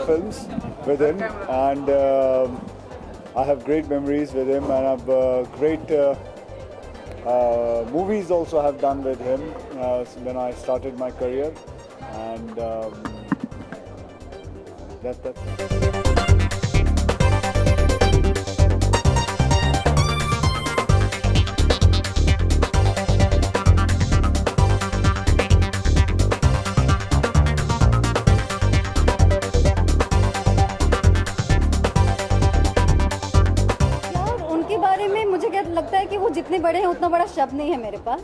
films with him, and I have great memories with him, and I've great movies also have done with him when I started my career, and that's. उनके बारे में मुझे क्या लगता है कि वो जितने बड़े हैं उतना बड़ा शब्द नहीं है मेरे पास,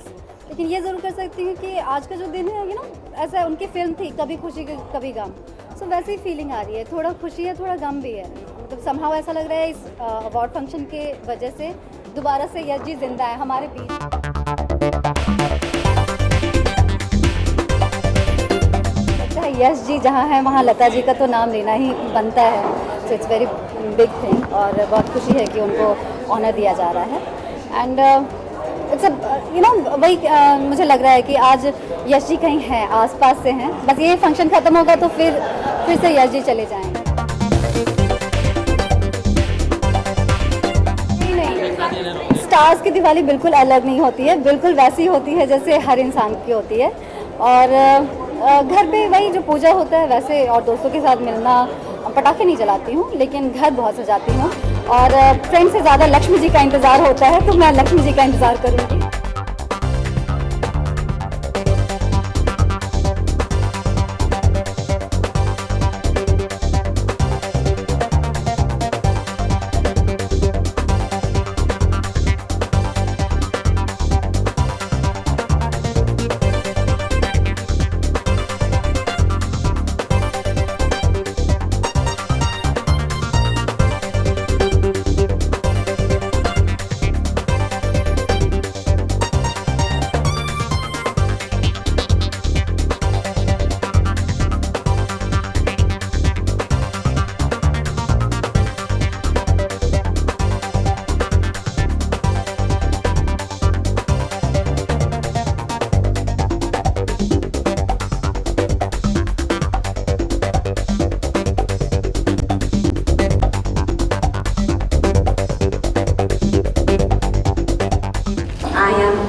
लेकिन ये ज़रूर कर सकती हूँ कि आज का जो दिन है ऐसा उनकी फिल्म थी कभी खुशी कभी गम, सो वैसी फीलिंग आ रही है, थोड़ा खुशी है थोड़ा गम भी है, मतलब समहाउ ऐसा लग रहा है इस अवार्ड फंक्शन के वजह से दोबारा से यश जी जिंदा है हमारे बीच। लगता है यश जी जहाँ है वहाँ लता जी का तो नाम लेना ही बनता है, so it's very big thing और बहुत खुशी है कि उनको ऑनर दिया जा रहा है। एंड इट्स वही मुझे लग रहा है कि आज यश जी कहीं हैं आसपास से हैं, बस ये फंक्शन ख़त्म होगा तो फिर से यश जी चले जाएंगे। नहीं, स्टार्स की दिवाली बिल्कुल अलग नहीं होती है, बिल्कुल वैसी होती है जैसे हर इंसान की होती है, और घर पे वही जो पूजा होता है वैसे, और दोस्तों के साथ मिलना, पटाखे नहीं जलाती हूँ लेकिन घर बहुत सजाती हूँ, और फ्रेंड से ज़्यादा लक्ष्मी जी का इंतज़ार होता है तो मैं लक्ष्मी जी का इंतज़ार करूँगी।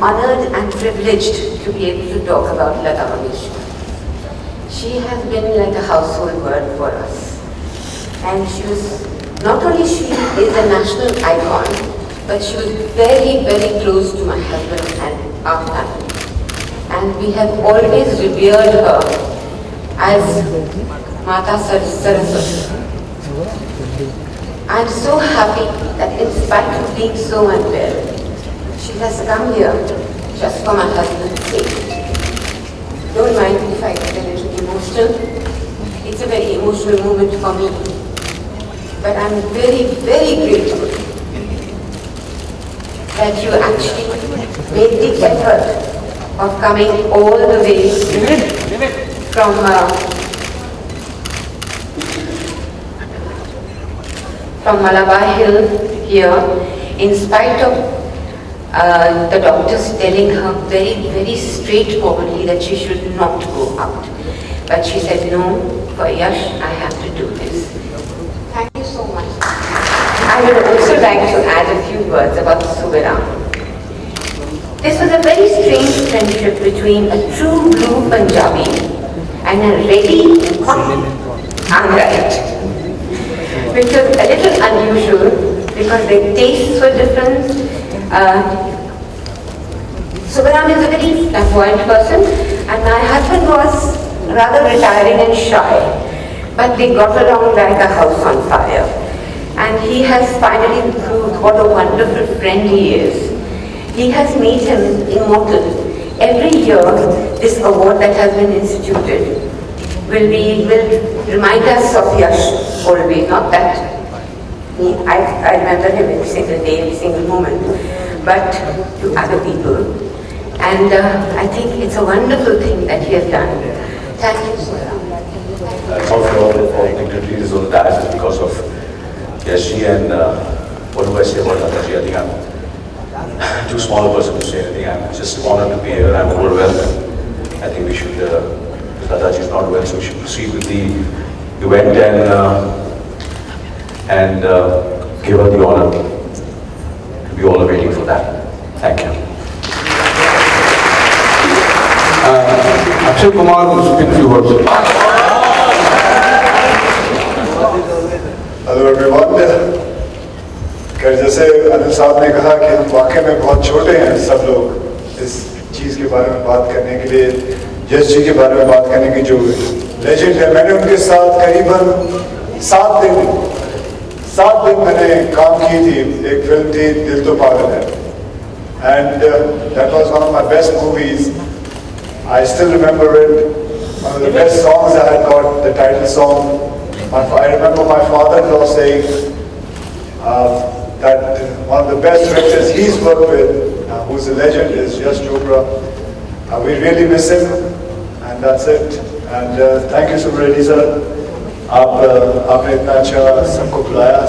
Honored and privileged to be able to talk about Lata Mangeshkar. She has been like a household word for us, and she was not only she is a national icon, but she was very, very close to my husband and our family, and we have always revered her as Mata Saraswati. I am so happy that in spite of being so unwell, she has come here just for my husband's sake. Don't mind if I get a little emotional. It's a very emotional moment for me. But I'm very, very grateful that you actually made the effort of coming all the way from Malabar Hill here, in spite of the doctors telling her very, very straightforwardly that she should not go out. But she said, no, for Yash, I have to do this. Thank you so much. I would also like to add a few words about Subiram. This was a very strange friendship between a true blue Punjabi and a ready Angrite, which was a little unusual because their tastes were different. Subiram is a very flamboyant person, and my husband was rather retiring and shy, but they got along like a house on fire. And he has finally proved what a wonderful friend he is. He has made him immortal. Every year, this award that has been instituted will remind us of Yash always, not that I remember him every single day, every single moment, but to other people. And I think it's a wonderful thing that he has done. Thank you, sir. All dignitaries on that because of Yashi, and what do I say about Lataji? I think I'm too small a person to say anything. I'm just honored to be here. I'm overwhelmed. I think we should, Lataji is not well, so we should proceed with the you went and gave her the honor. We all are waiting for that. Thank you. Akshay Kumar will speak few words. Hello everyone. जैसे अनिल साहब ने कहा कि हम वाकई में बहुत छोटे हैं सब लोग इस चीज़ के बारे में बात करने के लिए, यश जी के बारे में बात करने की जो लेजेंड है। मैंने उनके साथ करीबन 7 दिन मैंने काम की थी। एक फिल्म थी दिल तो पागल है, and that was one of my best movies. I still remember it. One of the best songs I had got, the title song. I remember my father-in-law saying that one of the best directors he's worked with, who's a legend, is Yash Chopra. We really miss him, and that's it. And thank you, Super Reddy sir. आपने इतना अच्छा सबको बुलाया,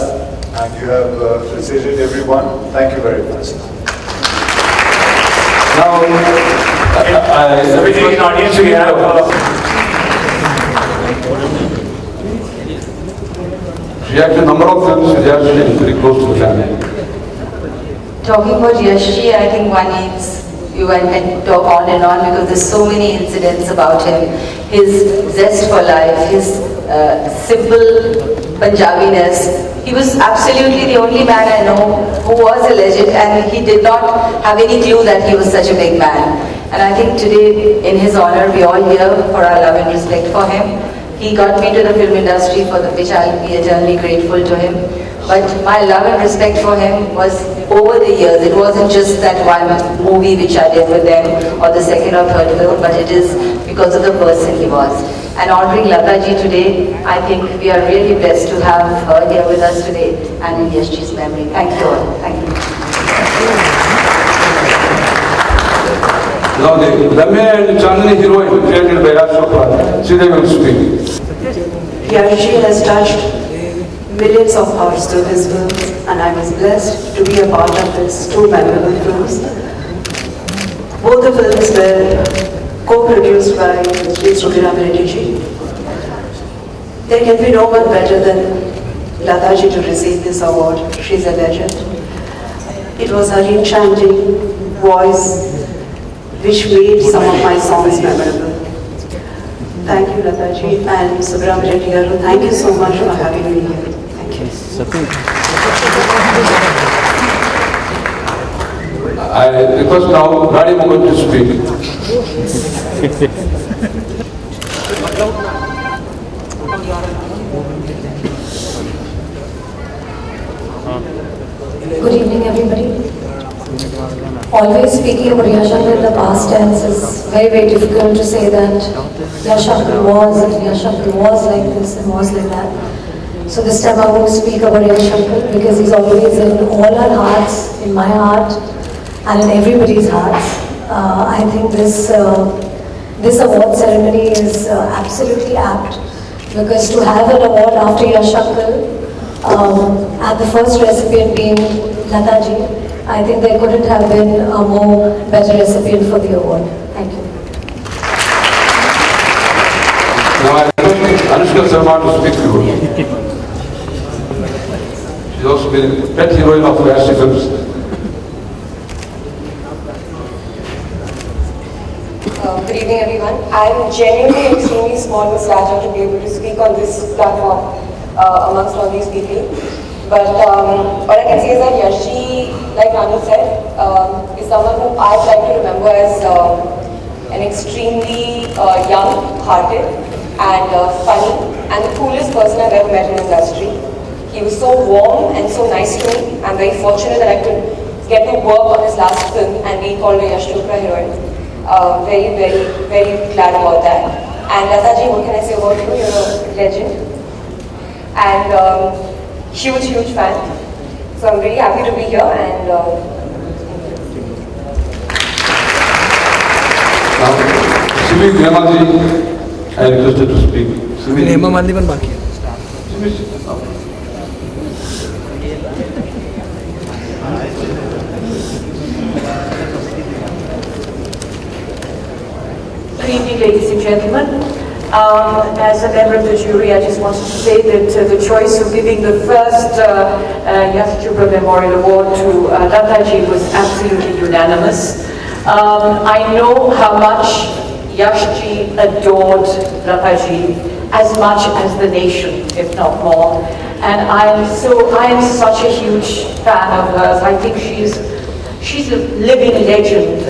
and you have facilitated everyone. Thank you very much. Now, Within audience, we have she has a number of films which are very close to the family. Talking about Yashji, I think one needs you and talk on and on because there's so many incidents about him. His zest for life, his simple Punjabiness. He was absolutely the only man I know who was a legend, and he did not have any clue that he was such a big man. And I think today, in his honor, we all here for our love and respect for him. He got me to the film industry, for which I'll be eternally grateful to him. But my love and respect for him was over the years. It wasn't just that one movie which I did with them, or the second or third film, but it is because of the person he was. And honoring Lata ji today, I think we are really blessed to have her here with us today and in Yashji's memory. Thank you all. Thank you. Now the Ramya and Chandni heroine created by Yash Chopra, they will speak. Yashji has touched millions of hearts through his films, and I was blessed to be a part of his 2 memorable films. Both the films were co-produced by Sri Subramanian Reddy ji. There can be no one better than Lata ji to receive this award. She's a legend. It was her enchanting voice which made some of my songs memorable. Thank you, Lata ji, and Subramanian Reddy garu. Thank you so much for having me here. Thank you. I request now Rani Mohan to speak. Good evening, everybody. Always speaking about Yash Uncle in the past tense is very, very difficult to say that Yash Uncle was and Yash Uncle was like this and was like that. So this time I want to speak about Yash Uncle because he's always in all our hearts, in my heart, and in everybody's hearts. I think this award ceremony is absolutely apt because to have an award after Yash Uncle and the first recipient being Lata ji, I think there couldn't have been a more better recipient for the award. Thank you. Now I request Anushka Sharma to speak to you. She's also been a pet heroine of Yashji films. Good evening, everyone. I'm genuinely extremely small in stature to be able to speak on this platform amongst all these people. But what I can say is that Yashji, like Ranu said, is someone who I'd like to remember as an extremely young-hearted and funny and the coolest person I've ever met in the industry. He was so warm and so nice to me. I'm very fortunate that I could get to work on his last film and be called a Yash Chopra heroine. Very, very, very glad about that. And Lata ji, what can I say about you? You're a legend. And huge, huge fan. So I'm really happy to be here and Now, Simi Nemaji, I requested to speak. Hema Malini पण बाकी आहे. Good evening, ladies and gentlemen. As a member of the jury, I just wanted to say that the choice of giving the first Yash Chopra Memorial Award to Lataji was absolutely unanimous. I know how much Yashji adored Lataji, as much as the nation, if not more. And I am such a huge fan of hers. I think she's a living legend.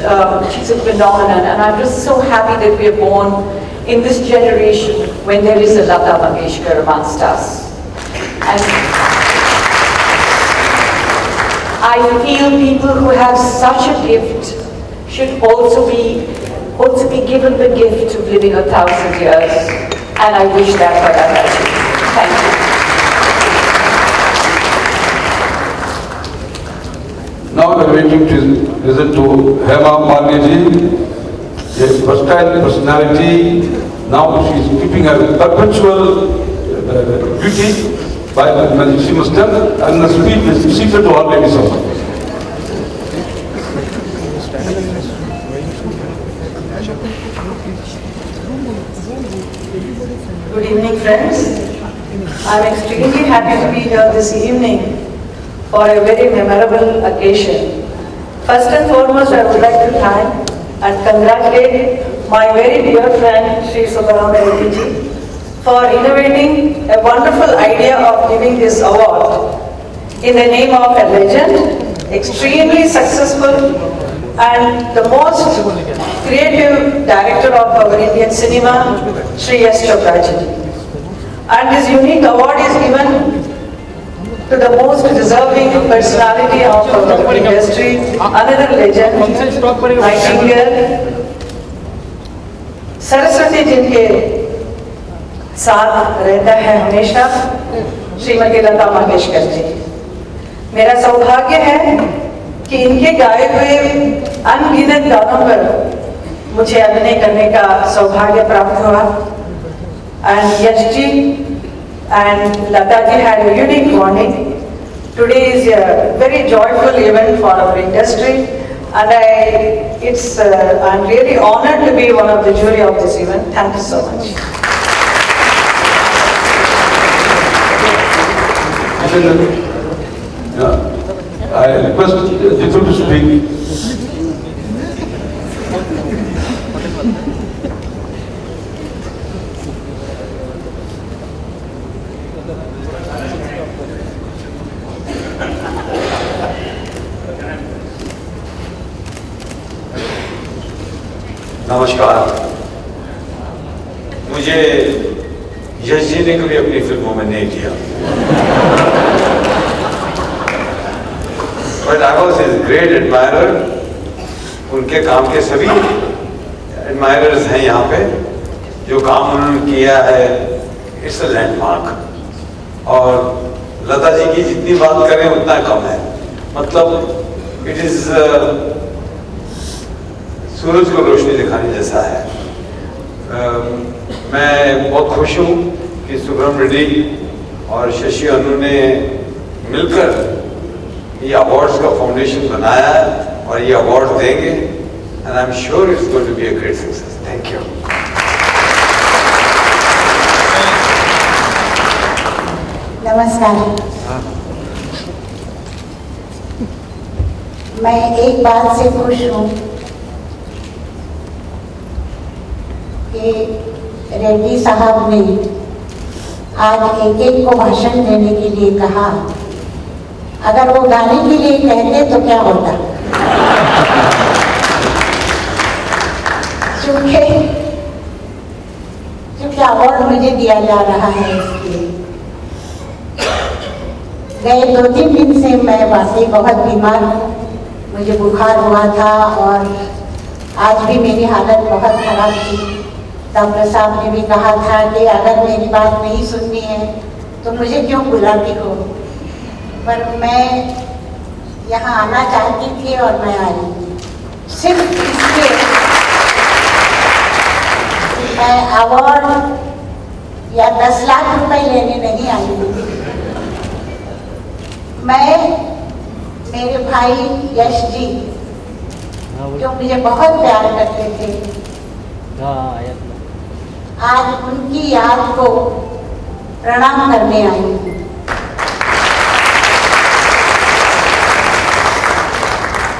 She's a phenomenon, and I'm just so happy that we are born in this generation when there is a Lata Mangeshkar amongst us. And I feel people who have such a gift should also be given the gift of living 1,000 years, and I wish that for Lataji. Thank you. Now we are waiting to listen to Hema Malini, a versatile personality. Now she is keeping her perpetual beauty by she must tell, and the speech is secret to all ladies also. Good evening, friends. I'm extremely happy to be here this evening for a very memorable occasion. First and foremost, I would like to thank and congratulate my very dear friend Sri Subramanian Reddy ji for innovating a wonderful idea of giving this award in the name of a legend, extremely successful and the most creative director of our Indian cinema, Sri Yash Chopra ji. And this unique award is given to the most deserving personality of our industry, another legend, Nightingale, Saraswati जिनके साथ रहता है हमेशा, श्रीमती लता मंगेशकर जी। मेरा सौभाग्य है कि इनके गाए हुए अनगिनत गानों पर मुझे अभिनय करने का सौभाग्य प्राप्त हुआ। And Yash ji and Lataji had a unique bonding. Today is a very joyful event for our industry, and I'm really honored to be one of the jury of this event. Thank you so much. I request Jitu to speak. नमस्कार। मुझे यश जी ने कभी अपनी फिल्मों में नहीं किया, but I was his great admirer. उनके काम के सभी एडमायरर्स हैं यहाँ पे। जो काम उन्होंने किया है इट्स अ लैंडमार्क, और लता जी की जितनी बात करें उतना कम है। मतलब इट इज सूरज को रोशनी दिखाने जैसा है। मैं बहुत खुश हूँ कि सुब्रम रेड्डी और शशि अनु ने मिलकर ये अवार्ड्स का फाउंडेशन बनाया है और ये अवार्ड देंगे, and I am sure it's going to be a great success. Thank you. नमस्कार। मैं एक बात से खुश हूँ कि रेड्डी साहब ने आज एक एक को भाषण देने के लिए कहा। अगर वो गाने के लिए कहते तो क्या होता। क्योंकि अवार्ड मुझे दिया जा रहा है इसलिए। गए 2-3 दिन से मैं वाकई बहुत बीमार हूँ, मुझे बुखार हुआ था और आज भी मेरी हालत बहुत खराब थी। डॉक्टर साहब ने भी कहा था कि अगर मेरी बात नहीं सुननी है तो मुझे क्यों बुलाती हो, पर मैं यहाँ आना चाहती थी और मैं आई सिर्फ इसलिए कि मैं अवार्ड या 10 लाख रुपए लेने नहीं आई हूँ। मैं मेरे भाई यश जी जो मुझे बहुत प्यार करते थे, आज उनकी याद को प्रणाम करने आई हूँ।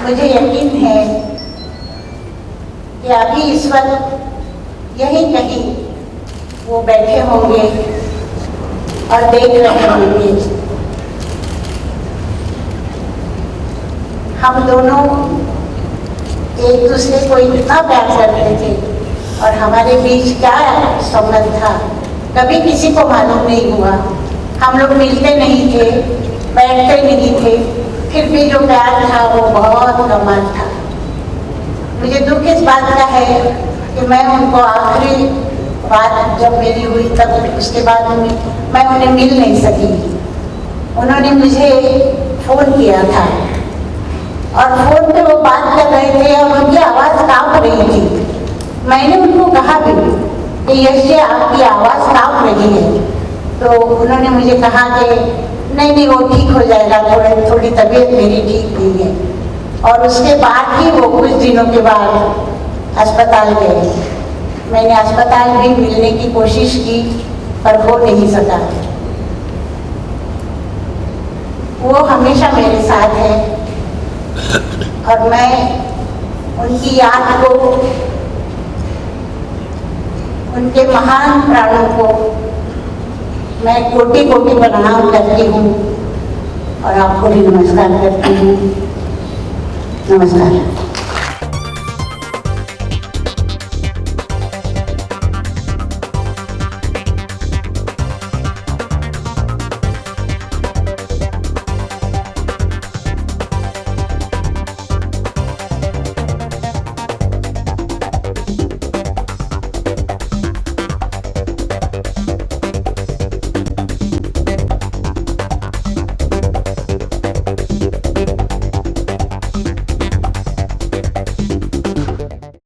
मुझे यकीन है कि अभी इस वक्त यहीं कहीं वो बैठे होंगे और देख रहे होंगे। हम दोनों एक दूसरे को इतना प्यार करते थे और हमारे बीच क्या संबंध था कभी किसी को मालूम नहीं हुआ। हम लोग मिलते नहीं थे, बैठते नहीं थे, फिर भी जो प्यार था वो बहुत कमाल था। मुझे दुख इस बात का है कि मैं उनको आखिरी बात जब मेरी हुई तब उसके बाद मैं उन्हें मिल नहीं सकी। उन्होंने मुझे फ़ोन किया था और फ़ोन पे वो बात कर रहे थे और उनकी आवाज़ कांप रही थी। मैंने उनको कहा भी कि यश जी आपकी आवाज़ कांप रही है, तो उन्होंने मुझे कहा कि नहीं वो ठीक हो जाएगा, थोड़ी तबीयत मेरी ठीक नहीं है। और उसके बाद ही वो कुछ दिनों के बाद अस्पताल गए। मैंने अस्पताल भी मिलने की कोशिश की पर हो नहीं सका। वो हमेशा मेरे साथ है और मैं उनकी याद को, उनके महान प्राणों को मैं कोटि कोटि प्रणाम करती हूँ और आपको भी नमस्कार करती हूँ। नमस्कार।